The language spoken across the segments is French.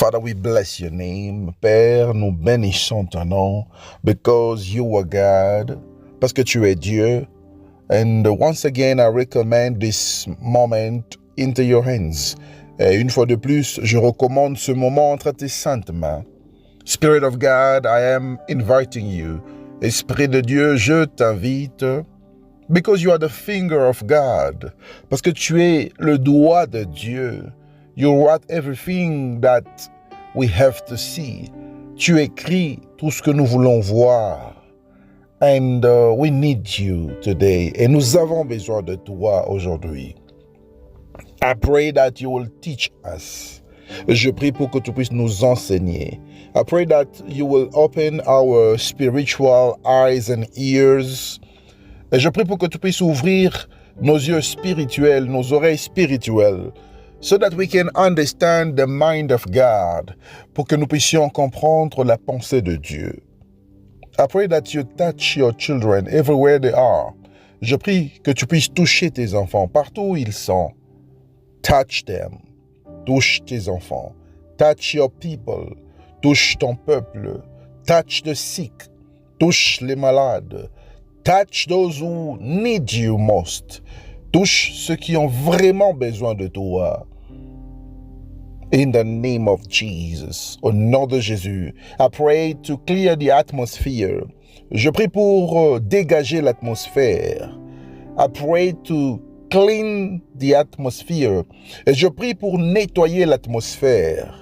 Father, we bless your name. Père, nous bénissons ton nom because you are God, parce que tu es Dieu. And once again, I recommend this moment into your hands. Et une fois de plus, je recommande ce moment entre tes saintes mains. Spirit of God, I am inviting you. Esprit de Dieu, je t'invite. Because you are the finger of God. Parce que tu es le doigt de Dieu. You write everything that we have to see. Tu écris tout ce que nous voulons voir. And we need you today. Et nous avons besoin de toi aujourd'hui. I pray that you will teach us. Je prie pour que tu puisses nous enseigner. I pray that you will open our spiritual eyes and ears. Et je prie pour que tu puisses ouvrir nos yeux spirituels, nos oreilles spirituelles, so that we can understand the mind of God, pour que nous puissions comprendre la pensée de Dieu. I pray that you touch your children everywhere they are. Je prie que tu puisses toucher tes enfants partout où ils sont. Touch them. Touche tes enfants. Touch your people. Touche ton peuple. Touch the sick. Touche les malades. Touch those who need you most. Touche ceux qui ont vraiment besoin de toi. In the name of Jesus, au nom de Jésus, I pray to clear the atmosphere. Je prie pour dégager l'atmosphère. I pray to clean the atmosphere. Et je prie pour nettoyer l'atmosphère.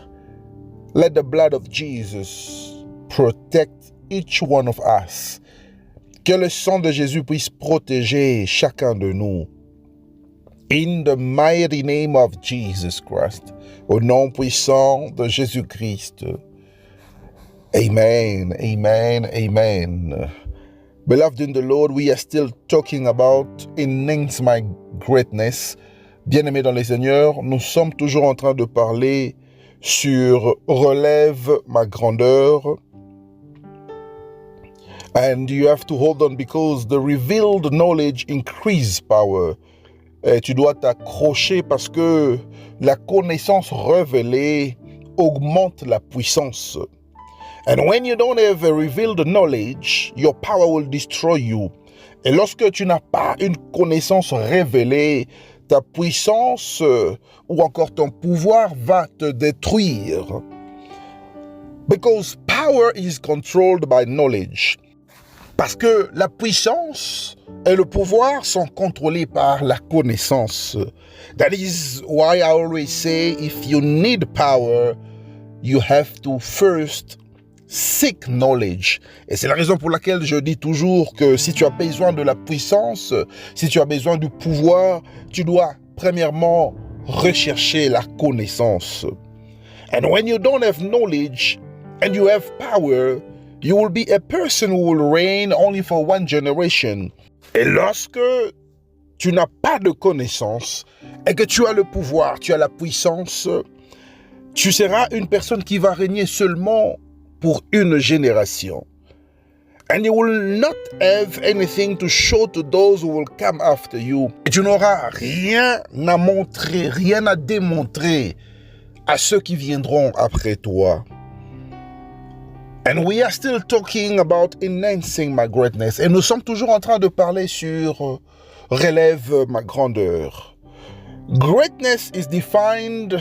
Let the blood of Jesus protect each one of us. Que le sang de Jésus puisse protéger chacun de nous. In the mighty name of Jesus Christ. Au nom puissant de Jésus-Christ. Amen, amen, amen. Beloved in the Lord, we are still talking about enhance my greatness. Bien-aimés dans le Seigneur, nous sommes toujours en train de parler sur relève ma grandeur. And you have to hold on because the revealed knowledge increases power. Et tu dois t'accrocher parce que la connaissance révélée augmente la puissance. And when you don't have a revealed knowledge, your power will destroy you. Et lorsque tu n'as pas une connaissance révélée, ta puissance ou encore ton pouvoir va te détruire. Because power is controlled by knowledge. Parce que la puissance et le pouvoir sont contrôlés par la connaissance. That is why I always say, if you need power, you have to first seek knowledge. Et c'est la raison pour laquelle je dis toujours que si tu as besoin de la puissance, si tu as besoin du pouvoir, tu dois premièrement rechercher la connaissance. And when you don't have knowledge and you have power, you will be a person who will reign only for one generation. Et lorsque tu n'as pas de connaissance et que tu as le pouvoir, tu as la puissance, tu seras une personne qui va régner seulement pour une génération. And you will not have anything to show to those who will come after you. Et tu n'auras rien à montrer, rien à démontrer à ceux qui viendront après toi. And we are still talking about enhancing my greatness. Et nous sommes toujours en train de parler sur relève ma grandeur. Greatness is defined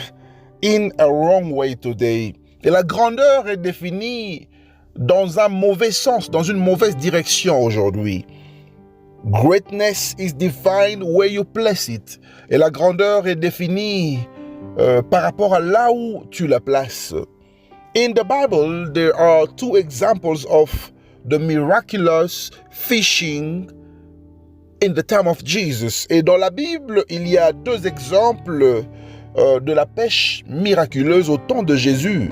in a wrong way today. Et la grandeur est définie dans un mauvais sens, dans une mauvaise direction aujourd'hui. Greatness is defined where you place it. Et la grandeur est définie par rapport à là où tu la places. In the Bible, there are two examples of the miraculous fishing in the time of Jesus. Et dans la Bible, il y a deux exemples de la pêche miraculeuse au temps de Jésus.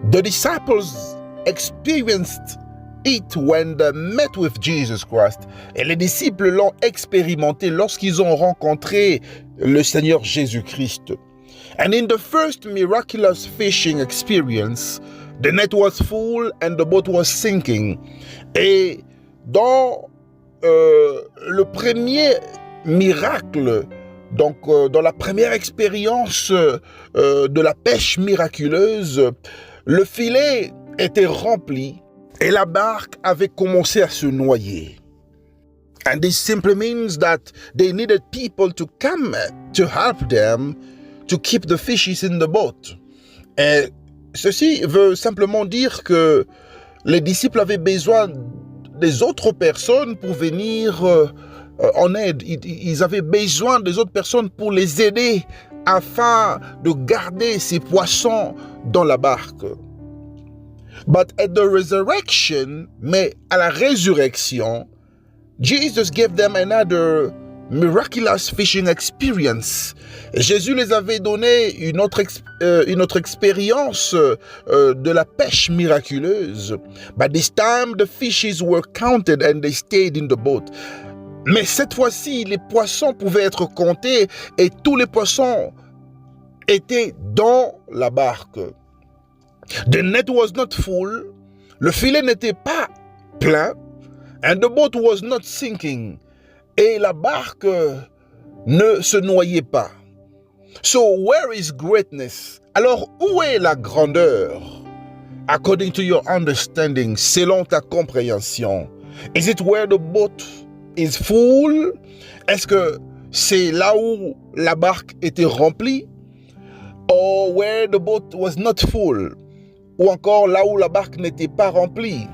The disciples experienced it when they met with Jesus Christ. Et les disciples l'ont expérimenté lorsqu'ils ont rencontré le Seigneur Jésus-Christ. And in the first miraculous fishing experience, the net was full and the boat was sinking. Et dans le premier miracle Donc, dans la première expérience de la pêche miraculeuse, le filet était rempli et la barque avait commencé à se noyer. And this simply means that they needed people to come to help them to keep the fishes in the boat. Et ceci veut simplement dire que les disciples avaient besoin des autres personnes pour venir en aide. Ils avaient besoin des autres personnes pour les aider afin de garder ces poissons dans la barque. But at the resurrection, mais à la résurrection, Jesus gave them another miraculous fishing experience. Jésus les avait donné une autre expérience de la pêche miraculeuse. But this time the fishes were counted and they stayed in the boat. Mais cette fois-ci, les poissons pouvaient être comptés et tous les poissons étaient dans la barque. The net was not full. Le filet n'était pas plein. And the boat was not sinking. Et la barque ne se noyait pas. So where is greatness? Alors où est la grandeur? According to your understanding, selon ta compréhension. Is it where the boat is full? Est-ce que c'est là où la barque était remplie? Or where the boat was not full? Ou encore là où la barque n'était pas remplie?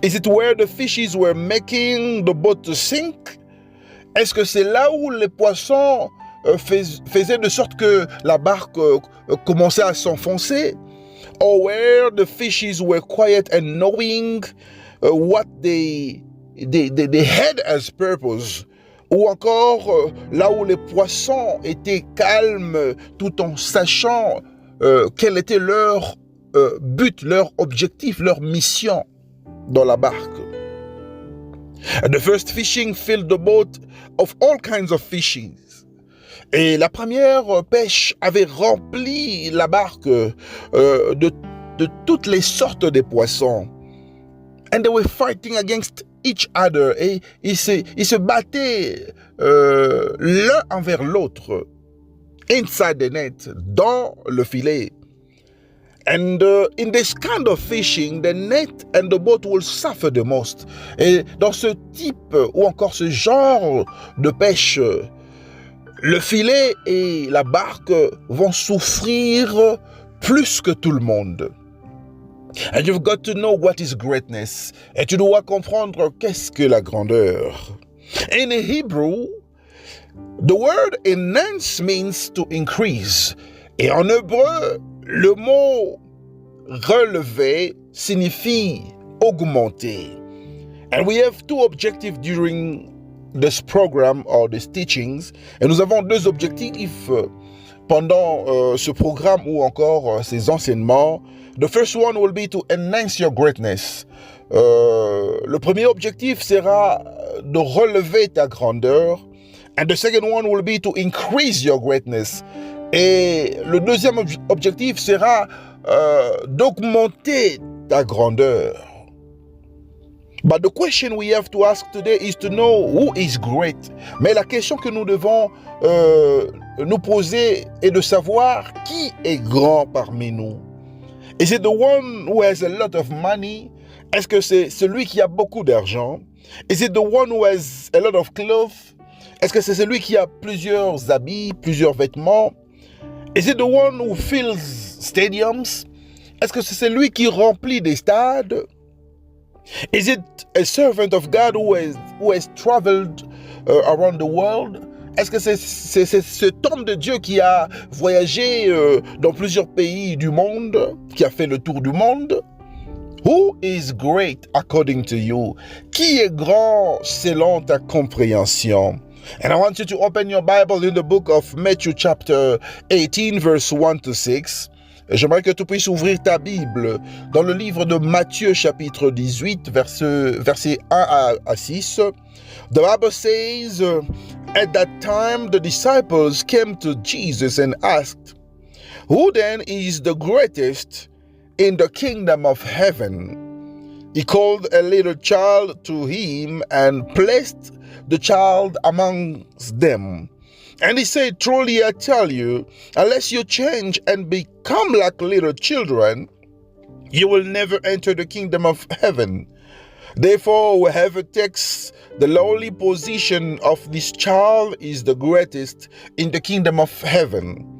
Is it where the fishes were making the boat to sink? Est-ce que c'est là où les poissons faisaient de sorte que la barque commençait à s'enfoncer? Or where the fishes were quiet and knowing what they had as purpose? Ou encore là où les poissons étaient calmes tout en sachant quel était leur but, leur objectif, leur mission dans la barque. The first fishing filled the boat of all kinds of fishes. Et la première pêche avait rempli la barque de toutes les sortes de poissons. And they were fighting against each other. Et ils se battaient l'un envers l'autre. Inside the net, dans le filet. And in this kind of fishing, the net and the boat will suffer the most. Et dans ce type ou encore ce genre de pêche, le filet et la barque vont souffrir plus que tout le monde. And you've got to know what is greatness. Et tu dois comprendre qu'est-ce que la grandeur. In Hebrew, the word enhance means to increase. Et en hébreu, le mot relever signifie augmenter. And we have two objectives during this program or these teachings. Et nous avons deux objectifs pendant ce programme ou encore ces enseignements. The first one will be to enhance your greatness. Le premier objectif sera de relever ta grandeur. And the second one will be to increase your greatness. Et le deuxième objectif sera d'augmenter ta grandeur. But the question we have to ask today is to know who is great. Mais la question que nous devons nous poser est de savoir qui est grand parmi nous. Is it the one who has a lot of money? Est-ce que c'est celui qui a beaucoup d'argent? Is it the one who has a lot of clothes? Est-ce que c'est celui qui a plusieurs habits, plusieurs vêtements? Is it the one who fills stadiums? Est-ce que c'est celui qui remplit des stades? Is it a servant of God who has traveled around the world? Est-ce que c'est cet homme de Dieu qui a voyagé dans plusieurs pays du monde, qui a fait le tour du monde? Who is great according to you? Qui est grand selon ta compréhension? And I want you to open your Bible in the book of Matthew chapter 18 verse 1 to 6. J'aimerais que tu puisses ouvrir ta Bible dans le livre de Matthieu chapitre 18 verset 1 à 6. The Bible says, at that time the disciples came to Jesus and asked, who then is the greatest in the kingdom of heaven? He called a little child to him and placed the child amongst them. And he said, truly I tell you, unless you change and become like little children, you will never enter the kingdom of heaven. Therefore, whoever takes the lowly position of this child is the greatest in the kingdom of heaven.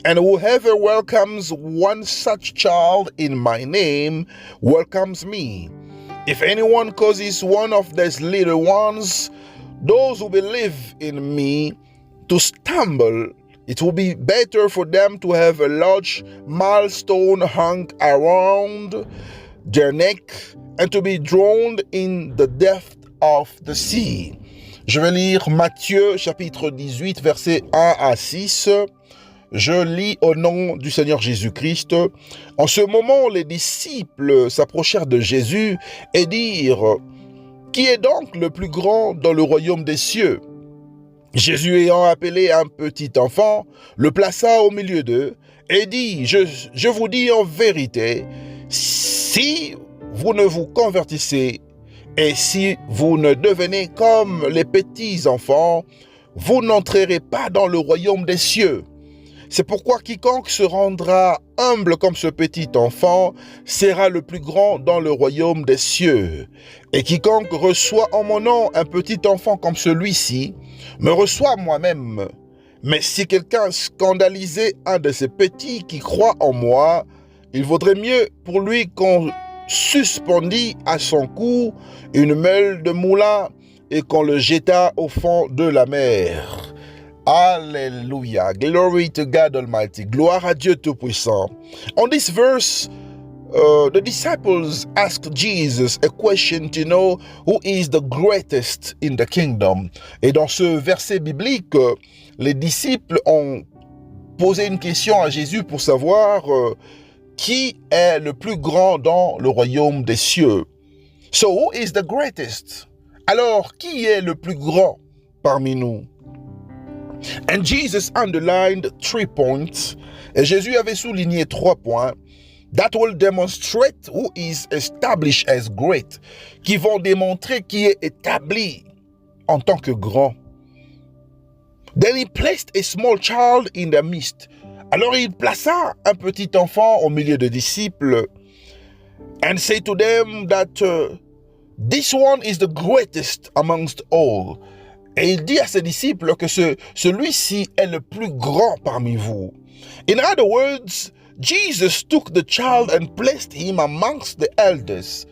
And whoever welcomes one such child in my name welcomes me. If anyone causes one of these little ones, those who believe in me, to stumble, it will be better for them to have a large millstone hung around their neck and to be drowned in the depth of the sea. Je vais lire Matthieu chapitre 18 versets 1 à 6. Je lis au nom du Seigneur Jésus-Christ. En ce moment, les disciples s'approchèrent de Jésus et dirent, « Qui est donc le plus grand dans le royaume des cieux ?» Jésus ayant appelé un petit enfant, le plaça au milieu d'eux et dit, je vous dis en vérité, si vous ne vous convertissez et si vous ne devenez comme les petits enfants, vous n'entrerez pas dans le royaume des cieux. C'est pourquoi quiconque se rendra humble comme ce petit enfant sera le plus grand dans le royaume des cieux. Et quiconque reçoit en mon nom un petit enfant comme celui-ci, me reçoit moi-même. Mais si quelqu'un scandalisait un de ces petits qui croient en moi, il vaudrait mieux pour lui qu'on suspendît à son cou une meule de moulin et qu'on le jetât au fond de la mer. Hallelujah. Glory to God Almighty. Gloire à Dieu Tout-Puissant. On this verse, the disciples asked Jesus a question to know who is the greatest in the kingdom. Et dans ce verset biblique, les disciples ont posé une question à Jésus pour savoir qui est le plus grand dans le royaume des cieux. So who is the greatest? Alors, qui est le plus grand parmi nous? And Jesus underlined 3 points. Et Jésus avait souligné 3 points that will demonstrate who is established as great, qui vont démontrer qui est établi en tant que grand. Then he placed a small child in the midst. Alors il plaça un petit enfant au milieu des disciples and said to them that this one is the greatest amongst all. Et il dit à ses disciples que celui-ci est le plus grand parmi vous. In other words, Jesus took the child and placed him amongst the elders.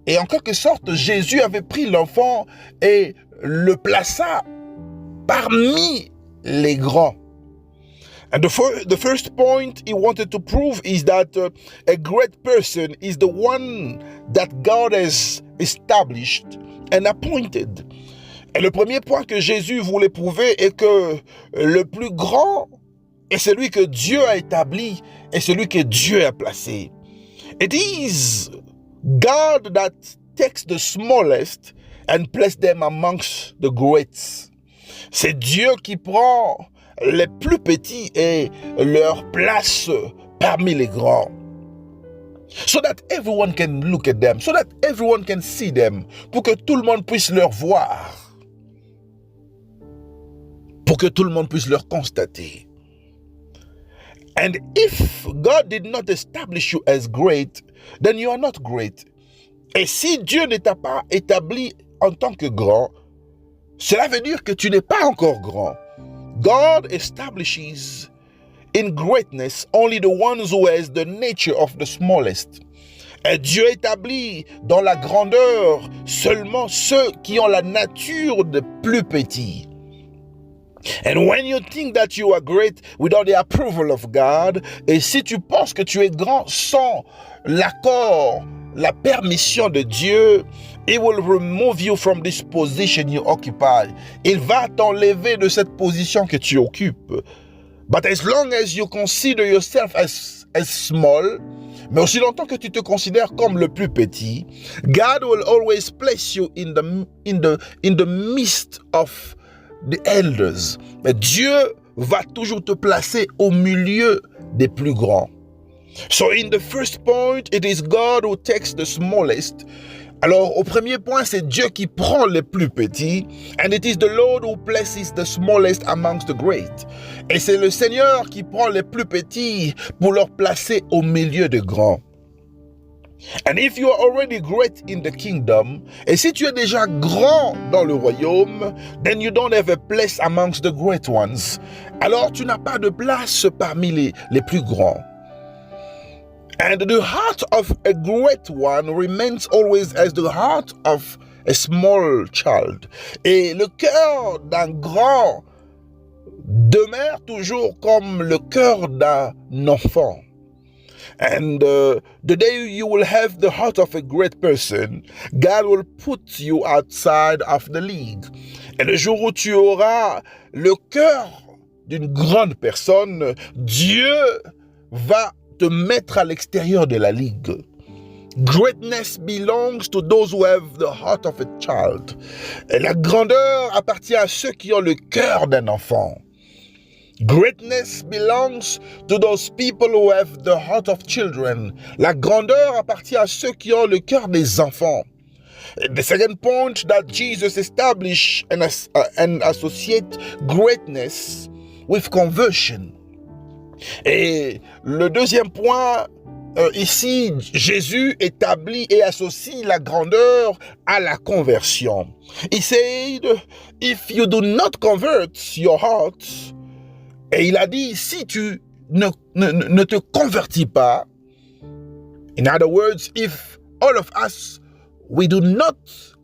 Et en quelque sorte, Jésus avait pris l'enfant et le plaça parmi les grands. And the first point he wanted to prove is that a great person is the one that God has established and appointed. Et le premier point que Jésus voulait prouver est que le plus grand est celui que Dieu a établi et celui que Dieu a placé. It is God that takes the smallest and places them amongst the greats. C'est Dieu qui prend les plus petits et leur place parmi les grands. So that everyone can look at them, so that everyone can see them, pour que tout le monde puisse leur voir. Pour que tout le monde puisse leur constater. And if God did not establish you as great, then you are not great. Et si Dieu ne t'a pas établi en tant que grand, cela veut dire que tu n'es pas encore grand. God establishes in greatness only the ones who has the nature of the smallest. Et Dieu établit dans la grandeur seulement ceux qui ont la nature de plus petits. And when you think that you are great without the approval of God, et si tu penses que tu es grand sans l'accord, la permission de Dieu, He will remove you from this position you occupy. Il va t'enlever de cette position que tu occupes. But as long as you consider yourself as small, mais aussi longtemps que tu te considères comme le plus petit, God will always place you in the midst of the elders. Mais Dieu va toujours te placer au milieu des plus grands. So in the first point, it is God who takes the smallest Alors, au premier point, c'est Dieu qui prend les plus petits. And it is the Lord who places the smallest amongst the great. Et c'est le Seigneur qui prend les plus petits pour leur placer au milieu des grands. And if you are already great in the kingdom, et si tu es déjà grand dans le royaume, then you don't have a place amongst the great ones. Alors tu n'as pas de place parmi les plus grands. And the heart of a great one remains always as the heart of a small child. Et le cœur d'un grand demeure toujours comme le cœur d'un enfant. And the day you will have the heart of a great person, God will put you outside of the league. Et le jour où tu auras le cœur d'une grande personne, Dieu va te mettre à l'extérieur de la ligue. Greatness belongs to those who have the heart of a child. Et la grandeur appartient à ceux qui ont le cœur d'un enfant. Greatness belongs to those people who have the heart of children. La grandeur appartient à ceux qui ont le cœur des enfants. The second point that Jesus established and associate greatness with conversion. Et le deuxième point, ici, Jésus établit et associe la grandeur à la conversion. He said, if you do not convert your heart, et il a dit, si tu ne te convertis pas, in other words, if all of us, we do not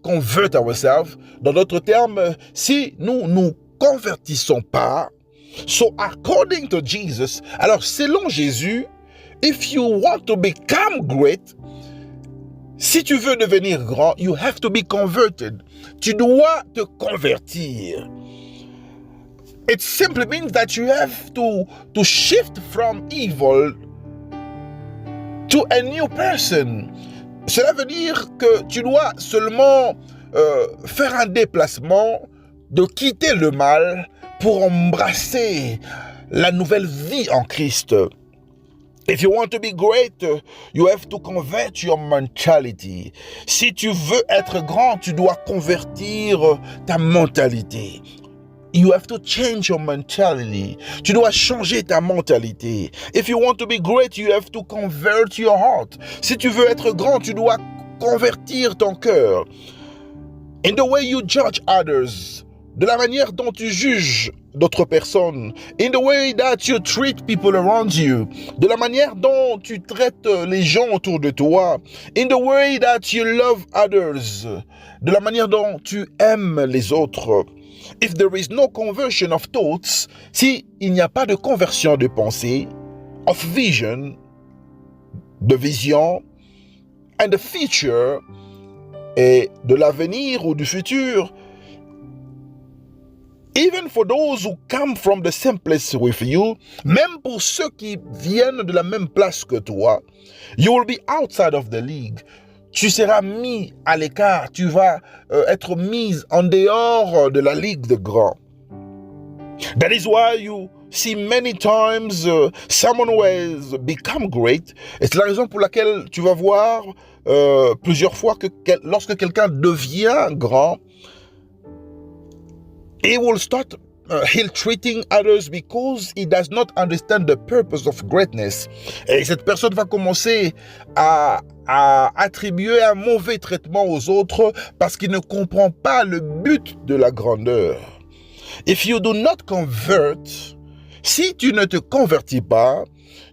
convert ourselves, dans d'autres termes, si nous nous convertissons pas, so according to Jesus, alors selon Jésus, if you want to become great, si tu veux devenir grand, you have to be converted. Tu dois te convertir. It simply means that you have to shift from evil to a new person. Cela veut dire que tu dois seulement faire un déplacement, de quitter le mal pour embrasser la nouvelle vie en Christ. If you want to be great, you have to convert your mentality. Si tu veux être grand, tu dois convertir ta mentalité. You have to change your mentality. Tu dois changer ta mentalité. If you want to be great, you have to convert your heart. Si tu veux être grand, tu dois convertir ton cœur. In the way you judge others, de la manière dont tu juges d'autres personnes, in the way that you treat people around you, de la manière dont tu traites les gens autour de toi, in the way that you love others, de la manière dont tu aimes les autres. If there is no conversion of thoughts, si il n'y a pas de conversion de pensée, of vision, de vision, and the future, et de l'avenir ou du futur, even for those who come from the same place with you, même pour ceux qui viennent de la même place que toi, you will be outside of the league. Tu seras mis à l'écart, tu vas être mis en dehors de la ligue de grands. That is why you see many times someone who has become great. Et c'est la raison pour laquelle tu vas voir plusieurs fois que lorsque quelqu'un devient grand, he will start ill-treating others because he does not understand the purpose of greatness. Et cette personne va commencer à attribuer un mauvais traitement aux autres parce qu'il ne comprend pas le but de la grandeur. If you do not convert, si tu ne te convertis pas,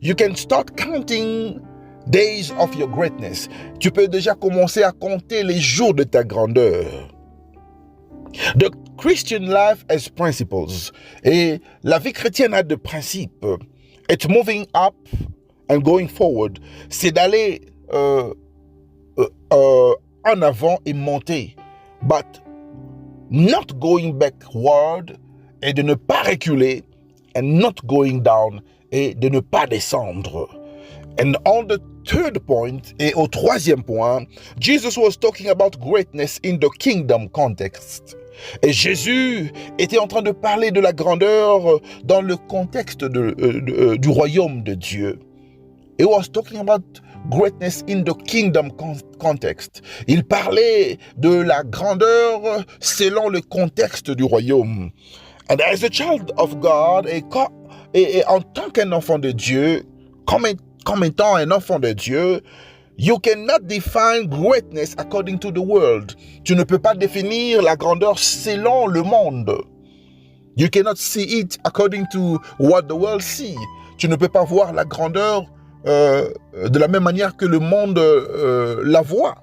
you can start counting days of your greatness. Tu peux déjà commencer à compter les jours de ta grandeur. The Christian life has principles. Et la vie chrétienne a des principes. It's moving up and going forward. C'est d'aller en avant et monter. But not going backward, et de ne pas reculer, and not going down, et de ne pas descendre. And on the third point, et au troisième point, Jesus was talking about greatness in the kingdom context. Et Jésus était en train de parler de la grandeur dans le contexte du royaume de Dieu. He was talking about greatness in the kingdom context. Il parlait de la grandeur selon le contexte du royaume. And as a child of God, et en tant qu'un enfant de Dieu, comme étant un enfant de Dieu, you cannot define greatness according to the world. Tu ne peux pas définir la grandeur selon le monde. You cannot see it according to what the world see. Tu ne peux pas voir la grandeur de la même manière que le monde la voit.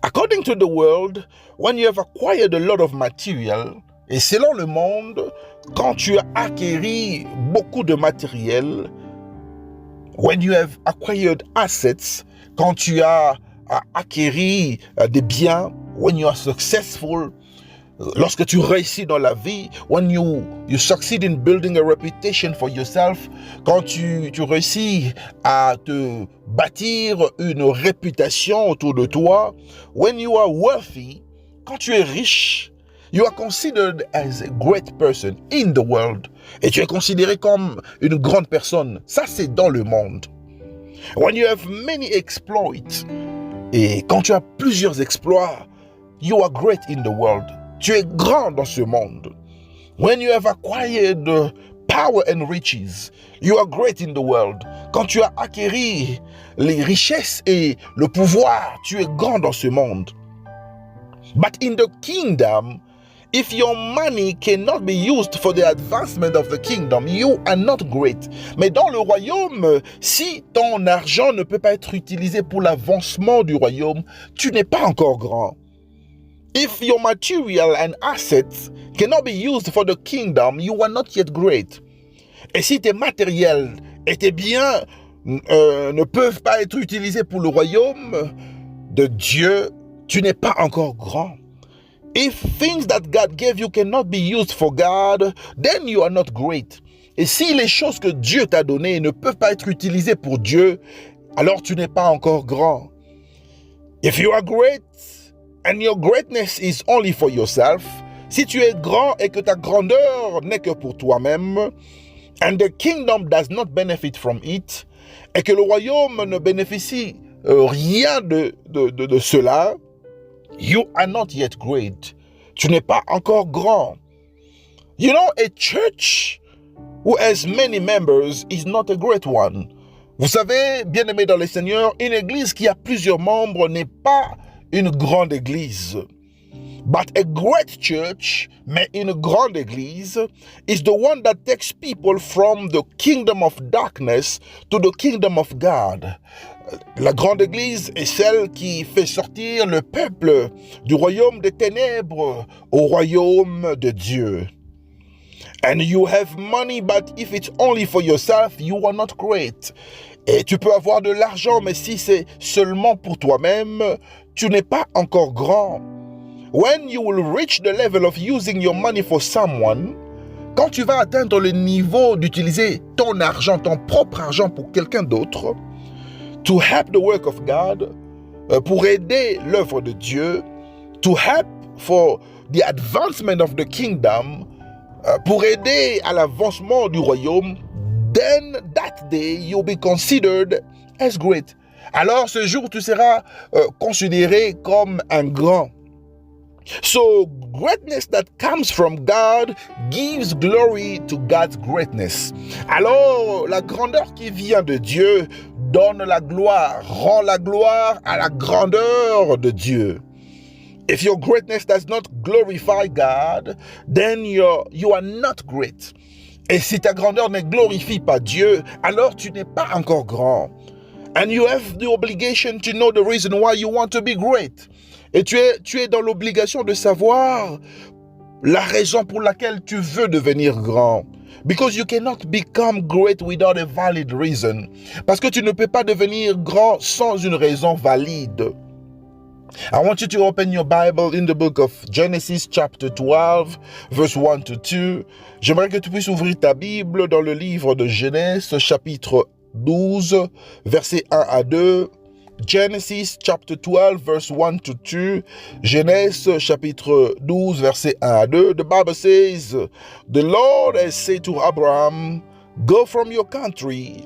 According to the world, when you have acquired a lot of material, et selon le monde, quand tu as acquis beaucoup de matériel, when you have acquired assets, quand tu as acquis des biens, when you are successful, lorsque tu réussis dans la vie, when you succeed in building a reputation for yourself, quand tu réussis à te bâtir une réputation autour de toi, when you are wealthy, quand tu es riche, you are considered as a great person in the world. Et tu es considéré comme une grande personne. Ça, c'est dans le monde. When you have many exploits, et quand tu as plusieurs exploits, you are great in the world. Tu es grand dans ce monde. When you have acquired power and riches, you are great in the world. Quand tu as acquis les richesses et le pouvoir, tu es grand dans ce monde. But in the kingdom, if your money cannot be used for the advancement of the kingdom, you are not great. Mais dans le royaume, si ton argent ne peut pas être utilisé pour l'avancement du royaume, tu n'es pas encore grand. If your material and assets cannot be used for the kingdom, you are not yet great. Et si tes matériels et tes biens ne peuvent pas être utilisés pour le royaume de Dieu, tu n'es pas encore grand. If things that God gave you cannot be used for God, then you are not great. Et si les choses que Dieu t'a données ne peuvent pas être utilisées pour Dieu, alors tu n'es pas encore grand. If you are great and your greatness is only for yourself, si tu es grand et que ta grandeur n'est que pour toi-même, and the kingdom does not benefit from it, et que le royaume ne bénéficie rien de cela, you are not yet great. Tu n'es pas encore grand. You know, a church who has many members is not a great one. Vous savez, bien-aimés dans le Seigneur, une église qui a plusieurs membres n'est pas une grande église. But a great church, mais une grande église, is the one that takes people from the kingdom of darkness to the kingdom of God. La grande église est celle qui fait sortir le peuple du royaume des ténèbres au royaume de Dieu. And you have money, but if it's only for yourself, you are not great. Et tu peux avoir de l'argent, mais si c'est seulement pour toi-même, tu n'es pas encore grand. When you will reach the level of using your money for someone, quand tu vas atteindre le niveau d'utiliser ton argent, ton propre argent pour quelqu'un d'autre, to help the work of God, pour aider l'œuvre de Dieu, to help for the advancement of the kingdom, pour aider à l'avancement du royaume, then that day you'll be considered as great. Alors ce jour tu seras considéré comme un grand. So greatness that comes from God gives glory to God's greatness. Alors la grandeur qui vient de Dieu donne la gloire, rend la gloire à la grandeur de Dieu. If your greatness does not glorify God, then you are not great. Et si ta grandeur ne glorifie pas Dieu, alors tu n'es pas encore grand. And you have the obligation to know the reason why you want to be great. Et tu es dans l'obligation de savoir la raison pour laquelle tu veux devenir grand. Because you cannot become great without a valid reason. Parce que tu ne peux pas devenir grand sans une raison valide. I want you to open your Bible in the book of Genesis chapter 12, verse 1 to 2. J'aimerais que tu puisses ouvrir ta Bible dans le livre de Genèse, chapitre 12, versets 1 à 2. Genesis chapter 12, verse 1 to 2. Genèse, chapitre 12, verset 1 à 2. The Bible says, "The Lord has said to Abraham, Go from your country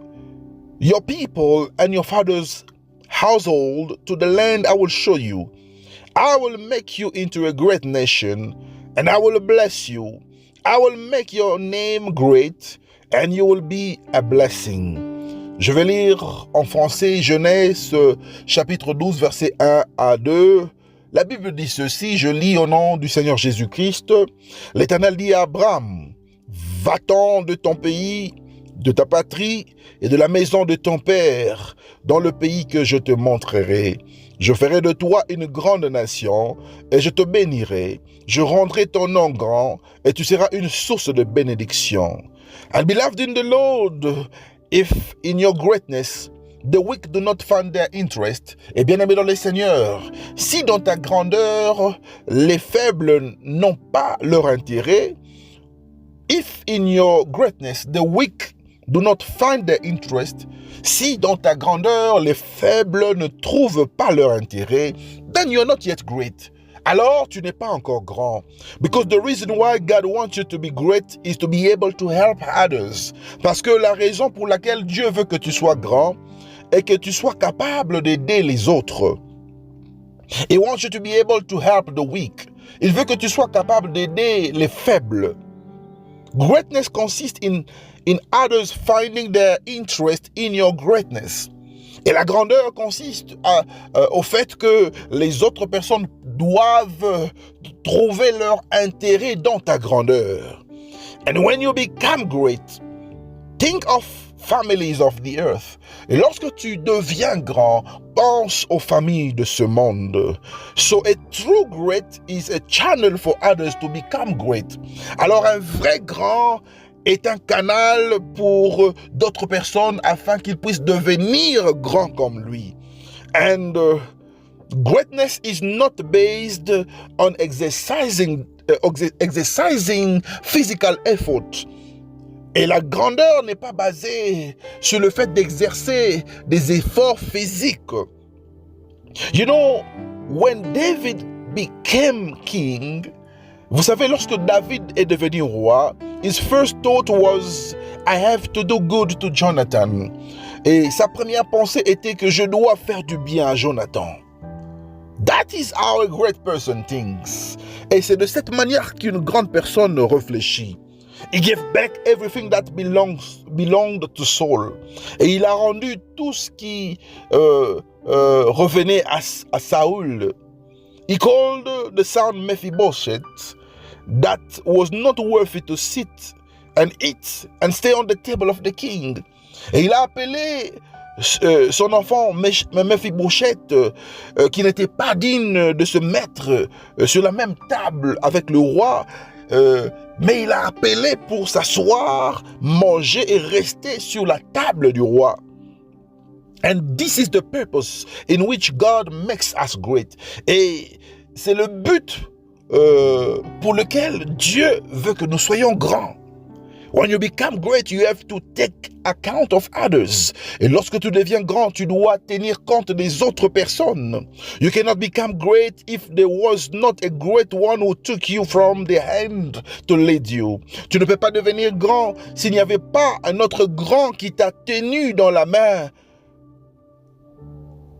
your people and your father's household to the land I will show you. I will make you into a great nation, and I will bless you. I will make your name great, and you will be a blessing. Je vais lire en français Genèse chapitre 12 versets 1 à 2. La Bible dit ceci, je lis au nom du Seigneur Jésus-Christ. L'Éternel dit à Abraham, va-t'en de ton pays, de ta patrie et de la maison de ton père, dans le pays que je te montrerai. Je ferai de toi une grande nation et je te bénirai. Je rendrai ton nom grand et tu seras une source de bénédiction. And beloved in the Lord, if in your greatness the weak do not find their interest, et bien aimé dans le Seigneur, si dans ta grandeur les faibles n'ont pas leur intérêt, if in your greatness the weak do not find their interest, si dans ta grandeur les faibles ne trouvent pas leur intérêt, then you're not yet great. Alors tu n'es pas encore grand. Because the reason why God wants you to be great is to be able to help others. Parce que la raison pour laquelle Dieu veut que tu sois grand est que tu sois capable d'aider les autres. He wants you to be able to help the weak. Il veut que tu sois capable d'aider les faibles. Greatness consists in others finding their interest in your greatness. Et la grandeur consiste au fait que les autres personnes doivent trouver leur intérêt dans ta grandeur. And when you become great, think of families of the earth. Et lorsque tu deviens grand, pense aux familles de ce monde. So a true great is a channel for others to become great. Alors un vrai grand est un canal pour d'autres personnes afin qu'ils puissent devenir grands comme lui. And greatness is not based on exercising physical effort. Et la grandeur n'est pas basée sur le fait d'exercer des efforts physiques. You know, when David became king, vous savez, lorsque David est devenu roi, his first thought was, I have to do good to Jonathan. Et sa première pensée était que je dois faire du bien à Jonathan. That is how a great person thinks. Et c'est de cette manière qu'une grande personne réfléchit. He gave back everything that belonged to Saul. Et il a rendu tout ce qui revenait à Saül. He called the son Mephibosheth that was not worthy to sit and eat and stay on the table of the king. Et il a appelé son enfant Mephibosheth qui n'était pas digne de se mettre sur la même table avec le roi, mais il a appelé pour s'asseoir, manger et rester sur la table du roi. And this is the purpose in which God makes us great. Et c'est le but pour lequel Dieu veut que nous soyons grands. When you become great, you have to take account of others. Et lorsque tu deviens grand, tu dois tenir compte des autres personnes. You cannot become great if there was not a great one who took you from the hand to lead you. Tu ne peux pas devenir grand s'il n'y avait pas un autre grand qui t'a tenu dans la main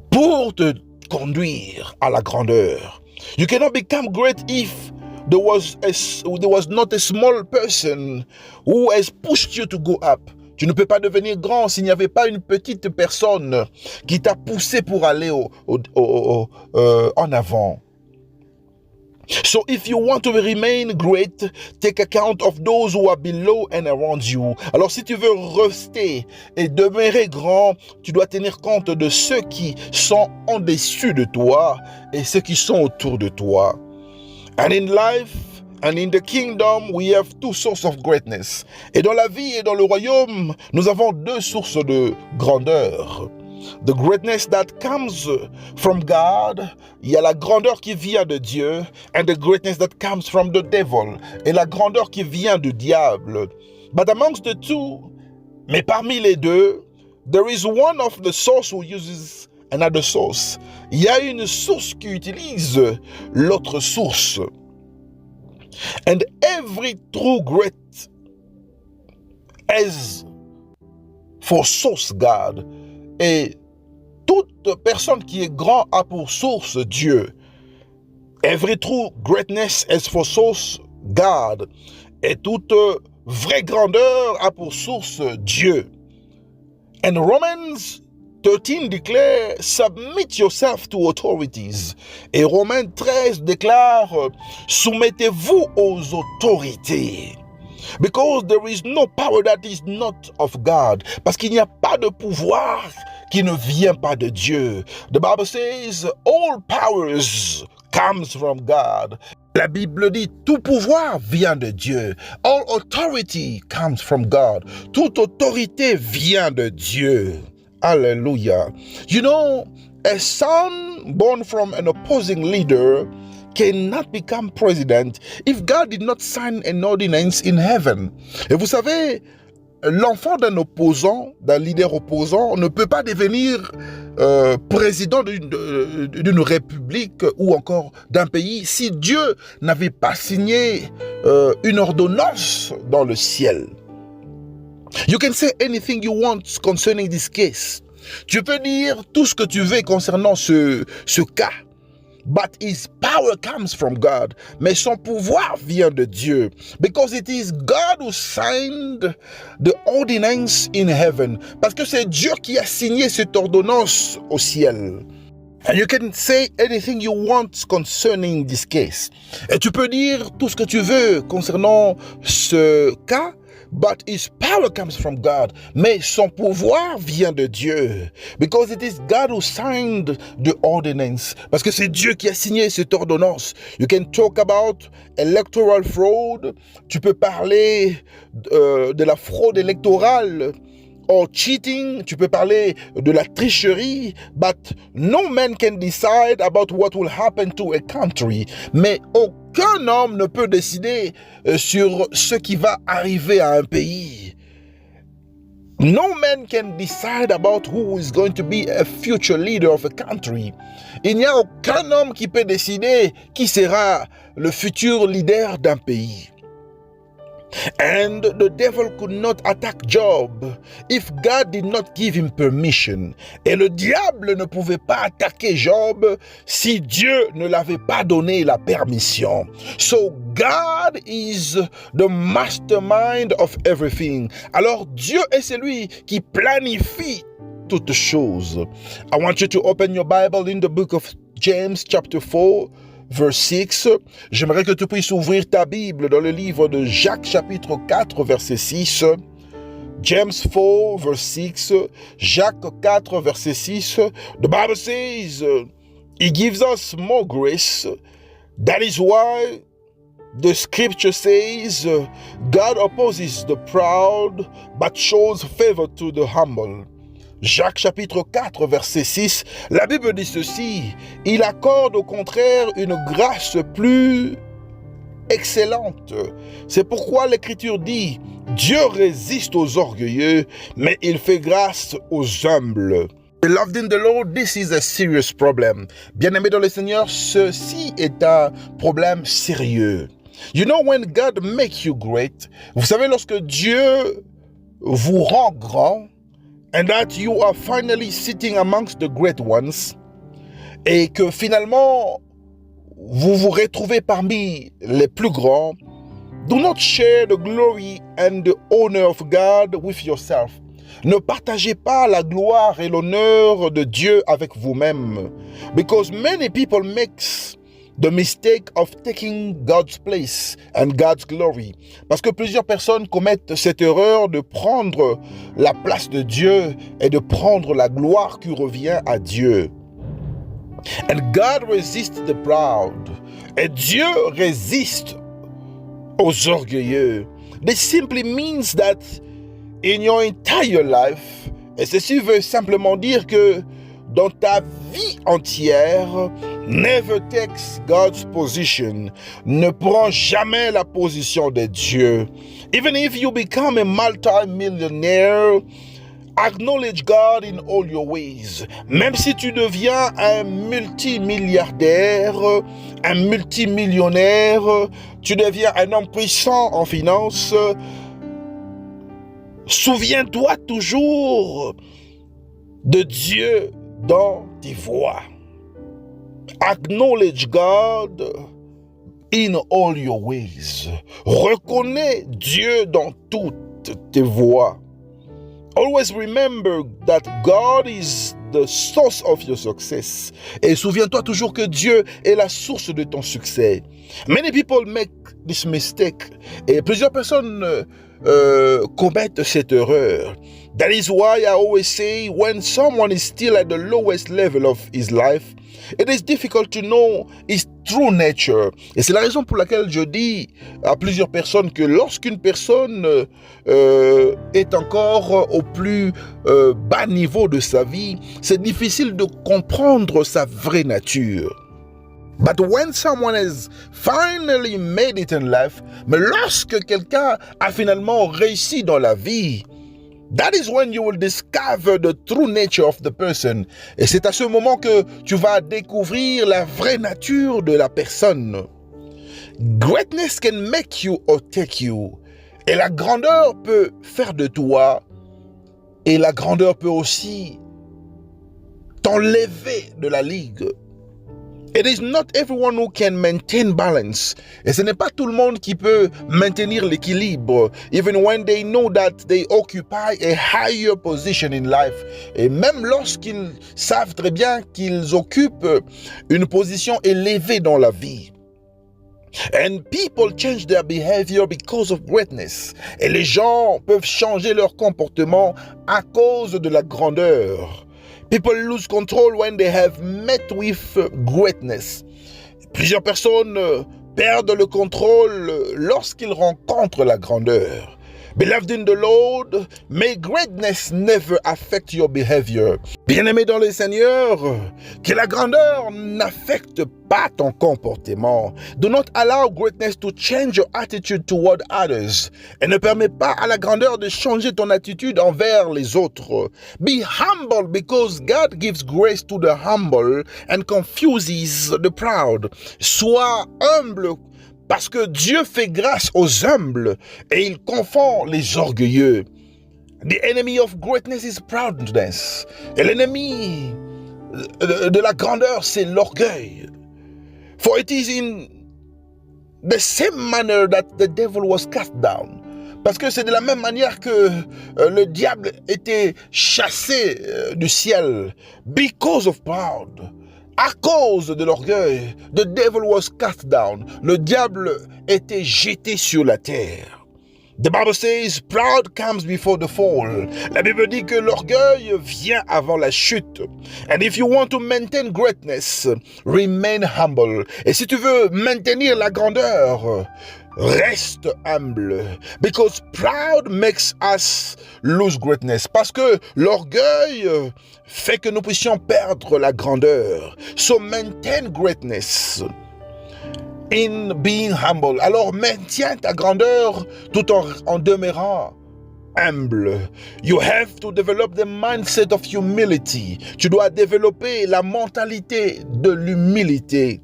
pour te conduire à la grandeur. You cannot become great if there was not a small person who has pushed you to go up. Tu ne peux pas devenir grand s'il n'y avait pas une petite personne qui t'a poussé pour aller en avant. So if you want to remain great, take account of those who are below and around you. Alors si tu veux rester et demeurer grand, tu dois tenir compte de ceux qui sont en dessus de toi et ceux qui sont autour de toi. And in life and in the kingdom, we have two sources of greatness. Et dans la vie et dans le royaume, nous avons deux sources de grandeur. The greatness that comes from God, il y a la grandeur qui vient de Dieu, and the greatness that comes from the devil, et la grandeur qui vient du diable. But amongst the two, mais parmi les deux, there is one of the source who uses another source. Il y a une source qui utilise l'autre source. And every true great has for source God. Et toute personne qui est grand a pour source Dieu. Every true greatness is for source God. Et toute vraie grandeur a pour source Dieu. And Romans 13 declare, submit yourself to authorities. Et Romains 13 déclare, soumettez-vous aux autorités. Because there is no power that is not of God. Parce qu'il n'y a pas de pouvoir qui ne vient pas de Dieu. The Bible says, all powers comes from God. La Bible dit, tout pouvoir vient de Dieu. All authority comes from God. Toute autorité vient de Dieu. Hallelujah. You know, a son born from an opposing leader cannot become president if God did not sign an ordinance in heaven. Et vous savez, l'enfant d'un opposant, d'un leader opposant, ne peut pas devenir président d'une république ou encore d'un pays si Dieu n'avait pas signé une ordonnance dans le ciel. You can say anything you want concerning this case. Tu peux dire tout ce que tu veux concernant ce cas. But his power comes from God. Mais son pouvoir vient de Dieu. Because it is God who signed the ordinance in heaven. Parce que c'est Dieu qui a signé cette ordonnance au ciel. And you can say anything you want concerning this case. Et tu peux dire tout ce que tu veux concernant ce cas. But his power comes from God. Mais son pouvoir vient de Dieu. Because it is God who signed the ordinance. Parce que c'est Dieu qui a signé cette ordonnance. You can talk about electoral fraud. Tu peux parler de la fraude électorale. Or cheating, tu peux parler de la tricherie, but no man can decide about what will happen to a country. Mais aucun homme ne peut décider sur ce qui va arriver à un pays. No man can decide about who is going to be a future leader of a country. Il n'y a aucun homme qui peut décider qui sera le futur leader d'un pays. And the devil could not attack Job if God did not give him permission. Et le diable ne pouvait pas attaquer Job si Dieu ne l'avait pas donné la permission. So God is the mastermind of everything. Alors Dieu est celui qui planifie toutes choses. I want you to open your Bible in the book of James chapter 4. Verse 6, j'aimerais que tu puisses ouvrir ta Bible dans le livre de Jacques chapitre 4 verset 6. James 4 verse 6, Jacques 4 verset 6. The Bible says, He gives us more grace. That is why the scripture says, God opposes the proud, but shows favor to the humble. Jacques chapitre 4 verset 6, la Bible dit ceci, il accorde au contraire une grâce plus excellente. C'est pourquoi l'Écriture dit, Dieu résiste aux orgueilleux, mais il fait grâce aux humbles. Beloved in the Lord, this is a serious problem. Bien-aimés dans le Seigneur, ceci est un problème sérieux. You know when God makes you great, vous savez lorsque Dieu vous rend grand, and that you are finally sitting amongst the great ones, et que finalement, vous vous retrouvez parmi les plus grands, do not share the glory and the honor of God with yourself. Ne partagez pas la gloire et l'honneur de Dieu avec vous-même. Because many people mix the mistake of taking God's place and God's glory. Parce que plusieurs personnes commettent cette erreur de prendre la place de Dieu et de prendre la gloire qui revient à Dieu. And God resists the proud. Et Dieu résiste aux orgueilleux. This simply means that in your entire life, et ceci veut simplement dire que dans ta vie entière, never takes God's position. Ne prends jamais la position de Dieu. Even if you become a multi-millionaire, acknowledge God in all your ways. Même si tu deviens un multimilliardaire, un multimillionnaire, tu deviens un homme puissant en finance, Souviens-toi toujours de Dieu dans tes voies. Acknowledge God in all your ways. Reconnais Dieu dans toutes tes voies. Always remember that God is the source of your success. Et souviens-toi toujours que Dieu est la source de ton succès. Many people make this mistake. Et plusieurs personnes commettent cette erreur. That is why I always say when someone is still at the lowest level of his life, it is difficult to know his true nature. Et c'est la raison pour laquelle je dis à plusieurs personnes que lorsqu'une personne est encore au plus bas niveau de sa vie, c'est difficile de comprendre sa vraie nature. But when someone has finally made it in life, mais lorsque quelqu'un a finalement réussi dans la vie, that is when you will discover the true nature of the person. Et c'est à ce moment que tu vas découvrir la vraie nature de la personne. Greatness can make you or take you. Et la grandeur peut faire de toi. Et la grandeur peut aussi t'enlever de la ligue. It is not everyone who can maintain balance. Et ce n'est pas tout le monde qui peut maintenir l'équilibre, even when they know that they occupy a higher position in life. Et même lorsqu'ils savent très bien qu'ils occupent une position élevée dans la vie. And people change their behavior because of greatness. Et les gens peuvent changer leur comportement à cause de la grandeur. People lose control when they have met with greatness. Plusieurs personnes perdent le contrôle lorsqu'ils rencontrent la grandeur. Beloved in the Lord, may greatness never affect your behavior. Bien-aimé dans le Seigneur, que la grandeur n'affecte pas ton comportement. Do not allow greatness to change your attitude toward others. Et ne permets pas à la grandeur de changer ton attitude envers les autres. Be humble because God gives grace to the humble and confuses the proud. Sois humble parce que Dieu fait grâce aux humbles et il confond les orgueilleux. The enemy of greatness is proudness. Et l'ennemi de la grandeur, c'est l'orgueil. For it is in the same manner that the devil was cast down. Parce que c'est de la même manière que le diable était chassé du ciel. Because of pride. À cause de l'orgueil, the devil was cast down. Le diable était jeté sur la terre. The Bible says, pride comes before the fall. La Bible dit que l'orgueil vient avant la chute. And if you want to maintain greatness, remain humble. Et si tu veux maintenir la grandeur, reste humble. Because pride makes us lose greatness. Parce que l'orgueil fait que nous puissions perdre la grandeur. So maintain greatness in being humble. Alors maintiens ta grandeur tout en demeurant humble. You have to develop the mindset of humility. Tu dois développer la mentalité de l'humilité.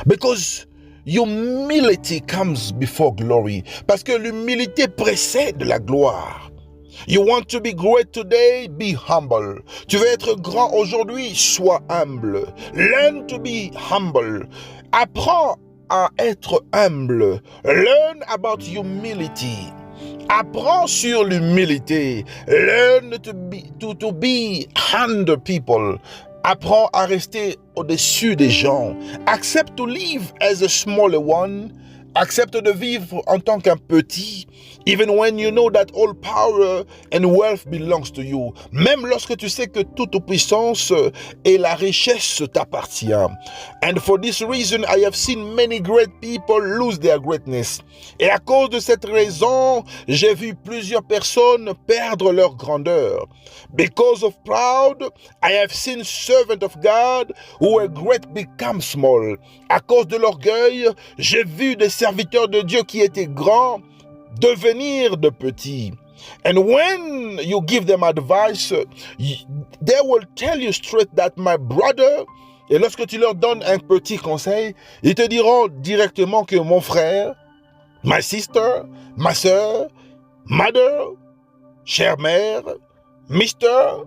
Because humility comes before glory. Parce que l'humilité précède la gloire. You want to be great today? Be humble. Tu veux être grand aujourd'hui? Sois humble. Learn to be humble. Apprends à être humble. Learn about humility. Apprends sur l'humilité. Learn to be under people. Apprends à rester au-dessus des gens. Accept to live as a smaller one. Accepte de vivre en tant qu'un petit, even when you know that all power and wealth belongs to you. Même lorsque tu sais que toute puissance et la richesse t'appartient. And for this reason, I have seen many great people lose their greatness. Et à cause de cette raison, j'ai vu plusieurs personnes perdre leur grandeur. Because of pride, I have seen servants of God who were great become small. À cause de l'orgueil, j'ai vu des serviteurs de Dieu qui étaient grands devenir de petits. And when you give them advice, they will tell you straight that my brother, et lorsque tu leur donnes un petit conseil, ils te diront directement que mon frère, my sister, ma sœur, Mother, chère mère, Mister,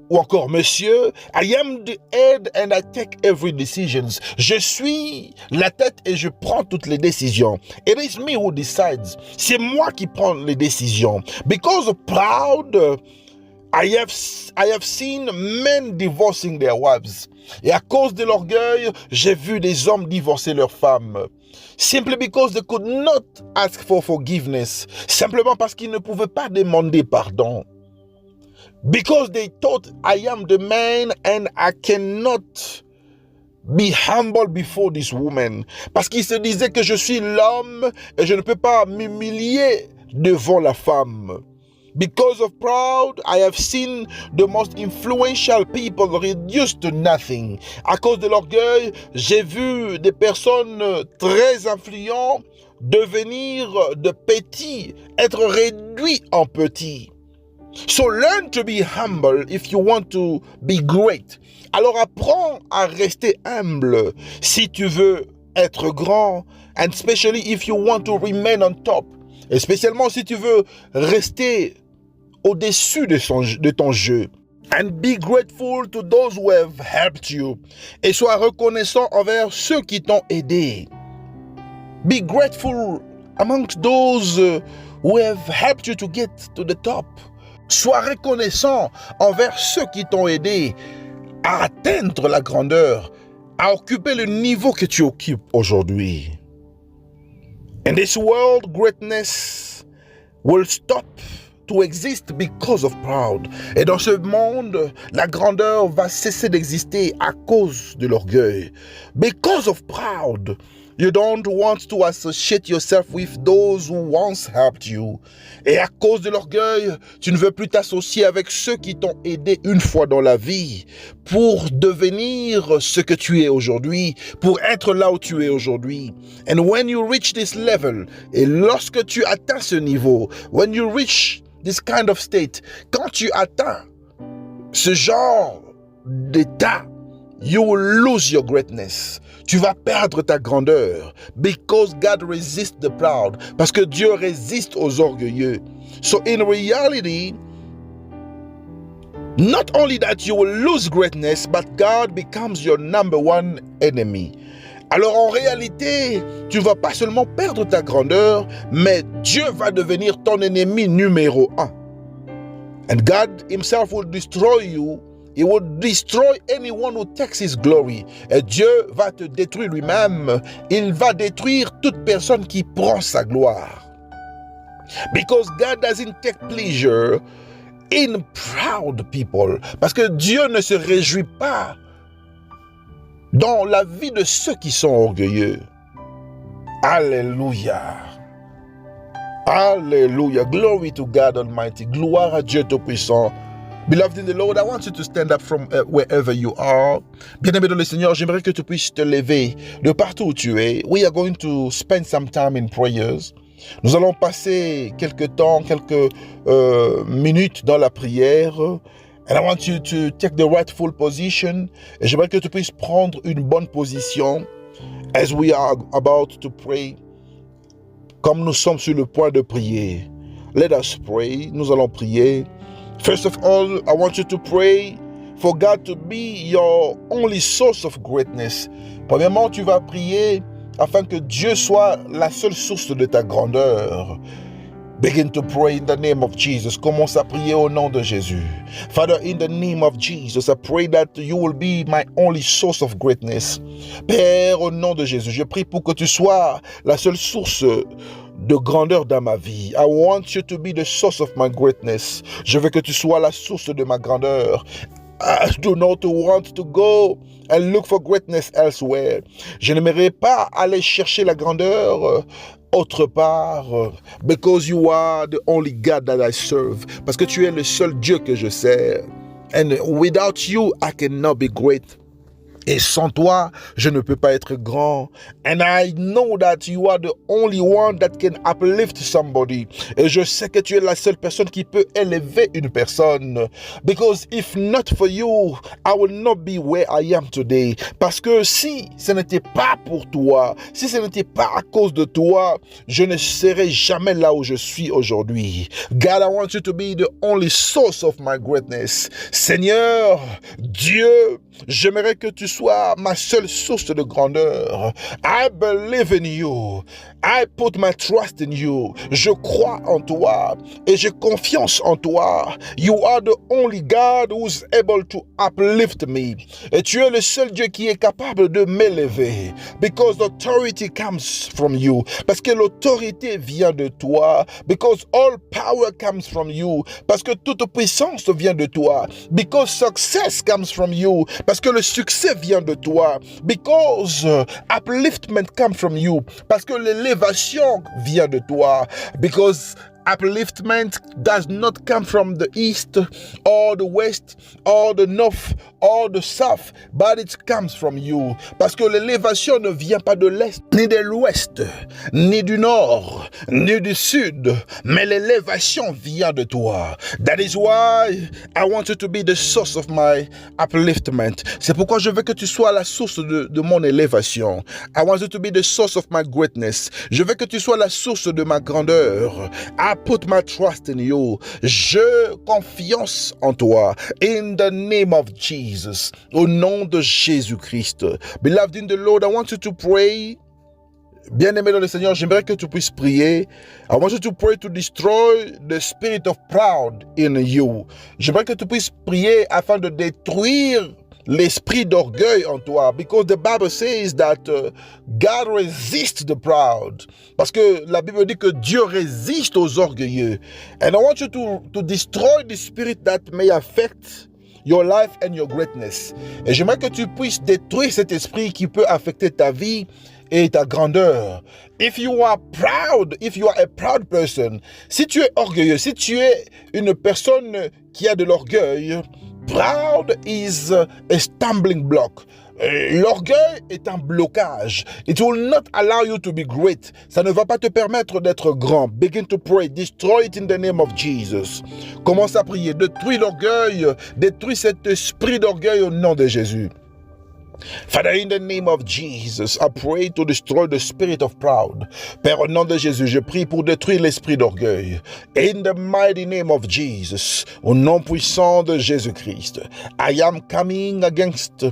ou encore monsieur, I am the head and I take every decision. Je suis la tête et je prends toutes les décisions. It is me who decides. C'est moi qui prends les décisions. Because of proud, I have seen men divorcing their wives. Et à cause de l'orgueil, j'ai vu des hommes divorcer leurs femmes. Simply because they could not ask for forgiveness. Simplement parce qu'ils ne pouvaient pas demander pardon. Because they thought I am the man and I cannot be humble before this woman. Parce qu'ils se disaient que je suis l'homme et je ne peux pas m'humilier devant la femme. Because of pride, I have seen the most influential people reduced to nothing. À cause de l'orgueil, j'ai vu des personnes très influentes devenir de petits, être réduits en petits. So learn to be humble if you want to be great. Alors apprends à rester humble si tu veux être grand, and especially if you want to remain on top. Et spécialement si tu veux rester au-dessus de ton jeu. And be grateful to those who have helped you. Et sois reconnaissant envers ceux qui t'ont aidé. Be grateful amongst those who have helped you to get to the top. Sois reconnaissant envers ceux qui t'ont aidé à atteindre la grandeur, à occuper le niveau que tu occupes aujourd'hui. In this world, greatness will stop to exist because of pride. Et dans ce monde, la grandeur va cesser d'exister à cause de l'orgueil. Because of pride, you don't want to associate yourself with those who once helped you. Et à cause de l'orgueil, tu ne veux plus t'associer avec ceux qui t'ont aidé une fois dans la vie pour devenir ce que tu es aujourd'hui, pour être là où tu es aujourd'hui. And when you reach this level, et lorsque tu atteins ce niveau, when you reach this kind of state, quand tu atteins ce genre d'état, you will lose your greatness. Tu vas perdre ta grandeur. Because God resists the proud. Parce que Dieu résiste aux orgueilleux. So in reality, not only that you will lose greatness, but God becomes your number one enemy. Alors en réalité, tu ne vas pas seulement perdre ta grandeur, mais Dieu va devenir ton ennemi numéro 1. And God himself will destroy you. He will destroy anyone who takes his glory. Et Dieu va te détruire lui-même. Il va détruire toute personne qui prend sa gloire. Because God doesn't take pleasure in proud people. Parce que Dieu ne se réjouit pas dans la vie de ceux qui sont orgueilleux. Alléluia. Alléluia. Glory to God Almighty. Gloire à Dieu Tout-Puissant. Beloved in the Lord, I want you to stand up from wherever you are. Bien-aimé dans le Seigneur, j'aimerais que tu puisses te lever de partout où tu es. We are going to spend some time in prayers. Nous allons passer quelques temps, quelques minutes dans la prière. And I want you to take the rightful position. Et j'aimerais que tu puisses prendre une bonne position as we are about to pray. Comme nous sommes sur le point de prier. Let us pray. Nous allons prier. First of all, I want you to pray for God to be your only source of greatness. Premièrement, tu vas prier afin que Dieu soit la seule source de ta grandeur. Begin to pray in the name of Jesus. Commence à prier au nom de Jésus. Father, in the name of Jesus, I pray that you will be my only source of greatness. Père, au nom de Jésus, je prie pour que tu sois la seule source de grandeur dans ma vie. I want you to be the source of my greatness. Je veux que tu sois la source de ma grandeur. I do not want to go and look for greatness elsewhere. Je n'aimerais pas aller chercher la grandeur autre part, because you are the only God that I serve. Parce que tu es le seul Dieu que je sers. And without you, I cannot be great. Et sans toi, je ne peux pas être grand. And I know that you are the only one that can uplift somebody. Et je sais que tu es la seule personne qui peut élever une personne. Because if not for you, I will not be where I am today. Parce que si ce n'était pas pour toi, si ce n'était pas à cause de toi, je ne serais jamais là où je suis aujourd'hui. God, I want you to be the only source of my greatness. Seigneur, Dieu, j'aimerais que tu sois ma seule source de grandeur. I believe in you. I put my trust in you. Je crois en toi et j'ai confiance en toi. You are the only God who's able to uplift me. Et tu es le seul Dieu qui est capable de m'élever. Because authority comes from you. Parce que l'autorité vient de toi. Because all power comes from you. Parce que toute puissance vient de toi. Because success comes from you. Parce que le succès vient de toi. Because upliftment comes from you. Parce que l'élévation vient de toi. Because upliftment does not come from the east or the west or the north or the south, but it comes from you. Parce que l'élévation ne vient pas de l'est, ni de l'ouest, ni du nord, ni du sud, mais l'élévation vient de toi. That is why I want you to be the source of my upliftment. C'est pourquoi je veux que tu sois la source de mon élévation. I want you to be the source of my greatness. Je veux que tu sois la source de ma grandeur. I put my trust in you. Je confiance en toi. In the name of Jesus. Au nom de Jésus-Christ. Beloved in the Lord, I want you to pray. Bien-aimé dans le Seigneur, j'aimerais que tu puisses prier. I want you to pray to destroy the spirit of pride in you. J'aimerais que tu puisses prier afin de détruire l'esprit d'orgueil en toi. Because the Bible says that God resists the proud. Parce que la Bible dit que Dieu résiste aux orgueilleux. And I want you to destroy the spirit that may affect your life and your greatness. Et j'aimerais que tu puisses détruire cet esprit qui peut affecter ta vie et ta grandeur. If you are proud, if you are a proud person, si tu es orgueilleux, si tu es une personne qui a de l'orgueil, proud is a stumbling block. L'orgueil est un blocage. It will not allow you to be great. Ça ne va pas te permettre d'être grand. Begin to pray. Destroy it in the name of Jesus. Commence à prier. Détruis l'orgueil. Détruis cet esprit d'orgueil au nom de Jésus. Father, in the name of Jesus, I pray to destroy the spirit of pride. Père, au nom de Jésus, je prie pour détruire l'esprit d'orgueil. In the mighty name of Jesus, au nom puissant de Jésus-Christ, I am coming against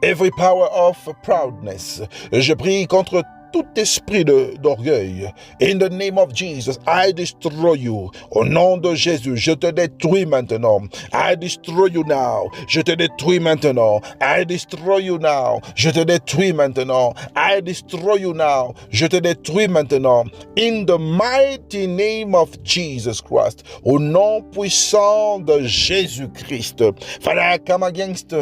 every power of proudness. Je prie contre tout esprit d'orgueil. In the name of Jesus, I destroy you. Au nom de Jésus, je te détruis maintenant. I destroy you now. Je te détruis maintenant. I destroy you now. Je te détruis maintenant. I destroy you now. Je te détruis maintenant. In the mighty name of Jesus Christ. Au nom puissant de Jésus-Christ. Father, I come against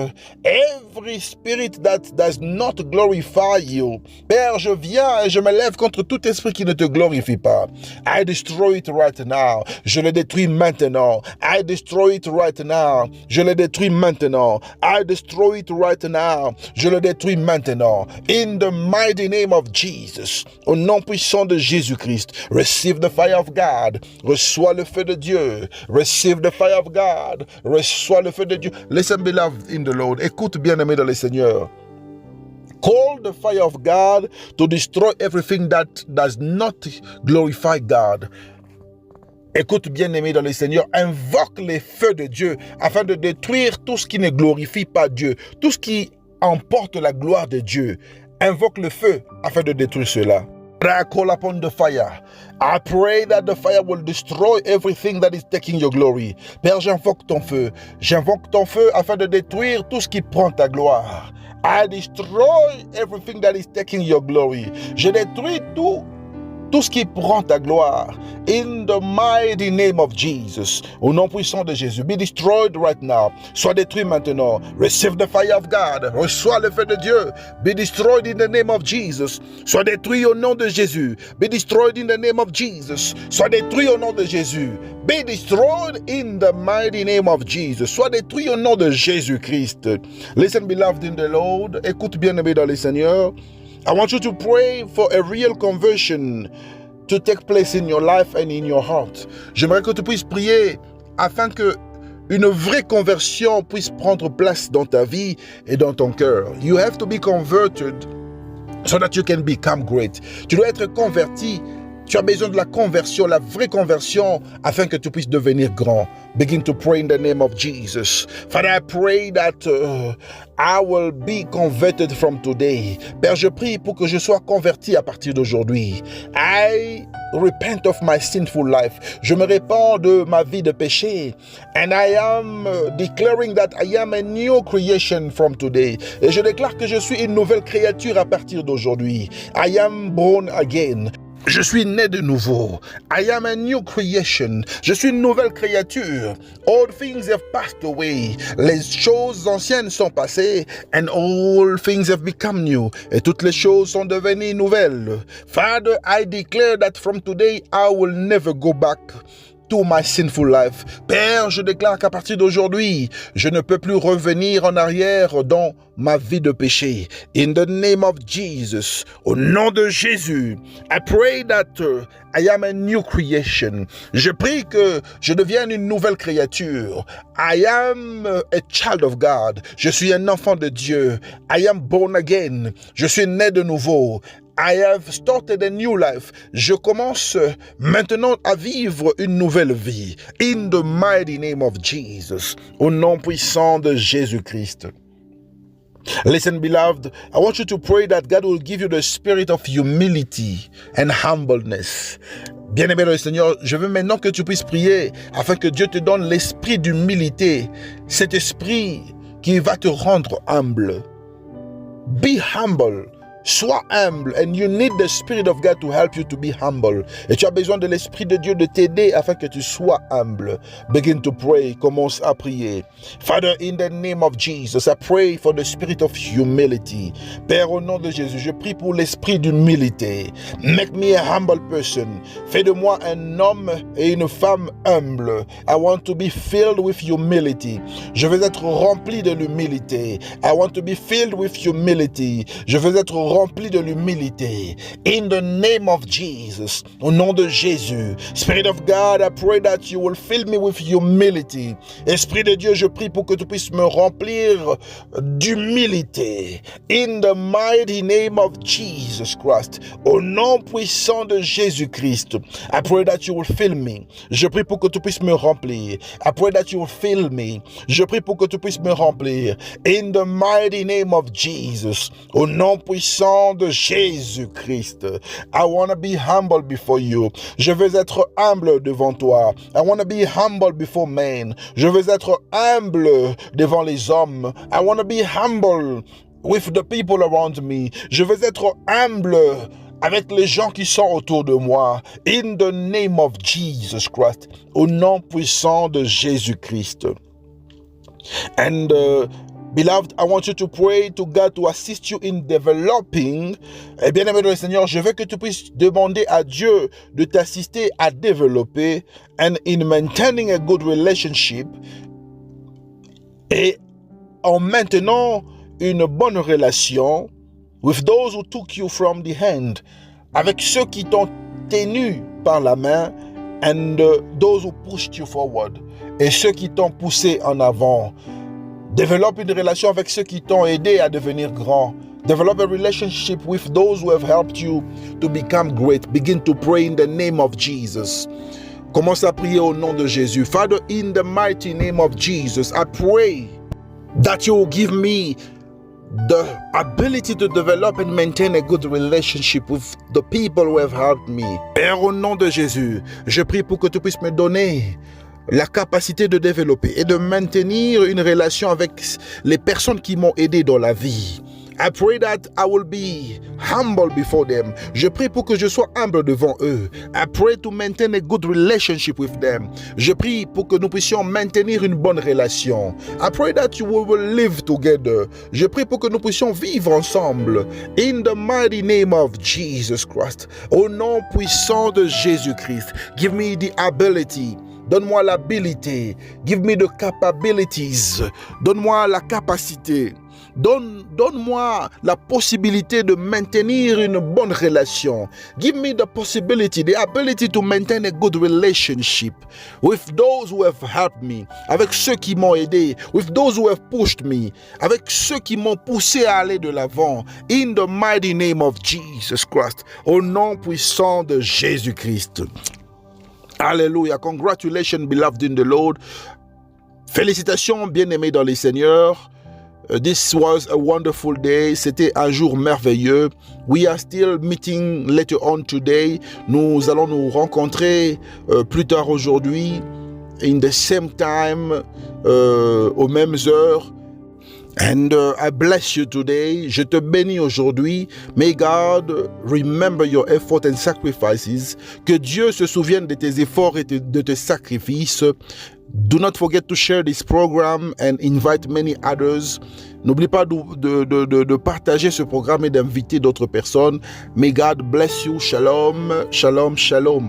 every spirit that does not glorify you. Père, je viens et je me lève contre tout esprit qui ne te glorifie pas. I destroy it right now. Je le détruis maintenant. I destroy it right now. Je le détruis maintenant. I destroy it right now. Je le détruis maintenant. In the mighty name of Jesus. Au nom puissant de Jésus-Christ. Receive the fire of God. Reçois le feu de Dieu. Receive the fire of God. Reçois le feu de Dieu. Listen, beloved in the Lord. Écoute, bien-aimé dans le Seigneur. Call the fire of God to destroy everything that does not glorify God. Écoute, bien-aimé dans le Seigneur, invoque les feux de Dieu afin de détruire tout ce qui ne glorifie pas Dieu, tout ce qui emporte la gloire de Dieu. Invoque le feu afin de détruire cela. I call upon the fire. I pray that the fire will destroy everything that is taking your glory. Père, j'invoque ton feu. J'invoque ton feu afin de détruire tout ce qui prend ta gloire. I destroy everything that is taking your glory. Je détruis tout tout ce qui prend ta gloire. In the mighty name of Jesus, au nom puissant de Jésus, be destroyed right now. Sois détruit maintenant. Receive the fire of God. Reçois le feu de Dieu. Be destroyed in the name of Jesus. Sois détruit au nom de Jésus. Be destroyed in the name of Jesus. Sois détruit au nom de Jésus. Be destroyed in the mighty name of Jesus. Sois détruit au nom de Jésus-Christ. Listen, beloved in the Lord. Écoute, bien-aimé dans le Seigneur. I want you to pray for a real conversion to take place in your life and in your heart. J'aimerais que tu puisses prier afin que une vraie conversion puisse prendre place dans ta vie et dans ton cœur. You have to be converted so that you can become great. Tu dois être converti. Tu as besoin de la conversion, la vraie conversion, afin que tu puisses devenir grand. Begin to pray in the name of Jesus. Father, I pray that I will be converted from today. Père, je prie pour que je sois converti à partir d'aujourd'hui. I repent of my sinful life. Je me répands de ma vie de péché. And I am declaring that I am a new creation from today. Et je déclare que je suis une nouvelle créature à partir d'aujourd'hui. I am born again. Je suis né de nouveau. I am a new creation. Je suis une nouvelle créature. All things have passed away. Les choses anciennes sont passées. And all things have become new. Et toutes les choses sont devenues nouvelles. Father, I declare that from today I will never go back to my sinful life. Père, je déclare qu'à partir d'aujourd'hui, je ne peux plus revenir en arrière dans ma vie de péché. In the name of Jesus, au nom de Jésus, I pray that I am a new creation. Je prie que je devienne une nouvelle créature. I am a child of God. Je suis un enfant de Dieu. I am born again. Je suis né de nouveau. I have started a new life. Je commence maintenant à vivre une nouvelle vie. In the mighty name of Jesus. Au nom puissant de Jésus-Christ. Listen, beloved, I want you to pray that God will give you the spirit of humility and humbleness. Bien-aimé dans le Seigneur, je veux maintenant que tu puisses prier afin que Dieu te donne l'esprit d'humilité. Cet esprit qui va te rendre humble. Be humble. Sois humble, and you need the Spirit of God to help you to be humble. Et tu as besoin de l'Esprit de Dieu de t'aider afin que tu sois humble. Begin to pray. Commence à prier. Father, in the name of Jesus, I pray for the spirit of humility. Père, au nom de Jésus, je prie pour l'esprit d'humilité. Make me a humble person. Fais de moi un homme et une femme humble. I want to be filled with humility. Je veux être rempli de l'humilité. I want to be filled with humility. Je veux être rempli de l'humilité. In the name of Jesus, au nom de Jésus, Spirit of God, I pray that you will fill me with humility. Esprit de Dieu, je prie pour que tu puisses me remplir d'humilité. In the mighty name of Jesus Christ, au nom puissant de Jésus-Christ, I pray that you will fill me. Je prie pour que tu puisses me remplir. I pray that you will fill me. Je prie pour que tu puisses me remplir. In the mighty name of Jesus, au nom puissant de Jésus-Christ. I want to be humble before you. Je veux être humble devant toi. I want to be humble before men. Je veux être humble devant les hommes. I want to be humble with the people around me. Je veux être humble avec les gens qui sont autour de moi. In the name of Jesus Christ. Au nom puissant de Jésus-Christ. And beloved, I want you to pray to God to assist you in developing. Eh bien, aimé dans le Seigneur, je veux que tu puisses demander à Dieu de t'assister à développer and in maintaining a good relationship et en maintenant une bonne relation with those who took you from the hand, avec ceux qui t'ont tenu par la main and those who pushed you forward, et ceux qui t'ont poussé en avant. Développe une relation avec ceux qui t'ont aidé à devenir grand. Develop a relationship with those who have helped you to become great. Begin to pray in the name of Jesus. Commence à prier au nom de Jésus. Father, in the mighty name of Jesus, I pray that you will give me the ability to develop and maintain a good relationship with the people who have helped me. Père, au nom de Jésus, je prie pour que tu puisses me donner la capacité de développer et de maintenir une relation avec les personnes qui m'ont aidé dans la vie. I pray that I will be humble before them. Je prie pour que je sois humble devant eux. I pray to maintain a good relationship with them. Je prie pour que nous puissions maintenir une bonne relation. I pray that you will live together. Je prie pour que nous puissions vivre ensemble. In the mighty name of Jesus Christ. Au nom puissant de Jésus-Christ. Give me the ability. Donne-moi l'habilité. Give me the capabilities. Donne-moi la capacité. Donne-moi la possibilité de maintenir une bonne relation. Give me the possibility, the ability to maintain a good relationship with those who have helped me, avec ceux qui m'ont aidé, with those who have pushed me, avec ceux qui m'ont poussé à aller de l'avant. In the mighty name of Jesus Christ, au nom puissant de Jésus-Christ. Alléluia. Congratulations, beloved in the Lord. Félicitations, bien-aimés dans les Seigneurs. This was a wonderful day. C'était un jour merveilleux. We are still meeting later on today. Nous allons nous rencontrer plus tard aujourd'hui, in the same time, aux mêmes heures. And I bless you today. Je te bénis aujourd'hui. May God remember your effort and sacrifices. Que Dieu se souvienne de tes efforts et de tes sacrifices. Do not forget to share this program and invite many others. N'oublie pas de partager ce programme et d'inviter d'autres personnes. May God bless you. Shalom, shalom, shalom.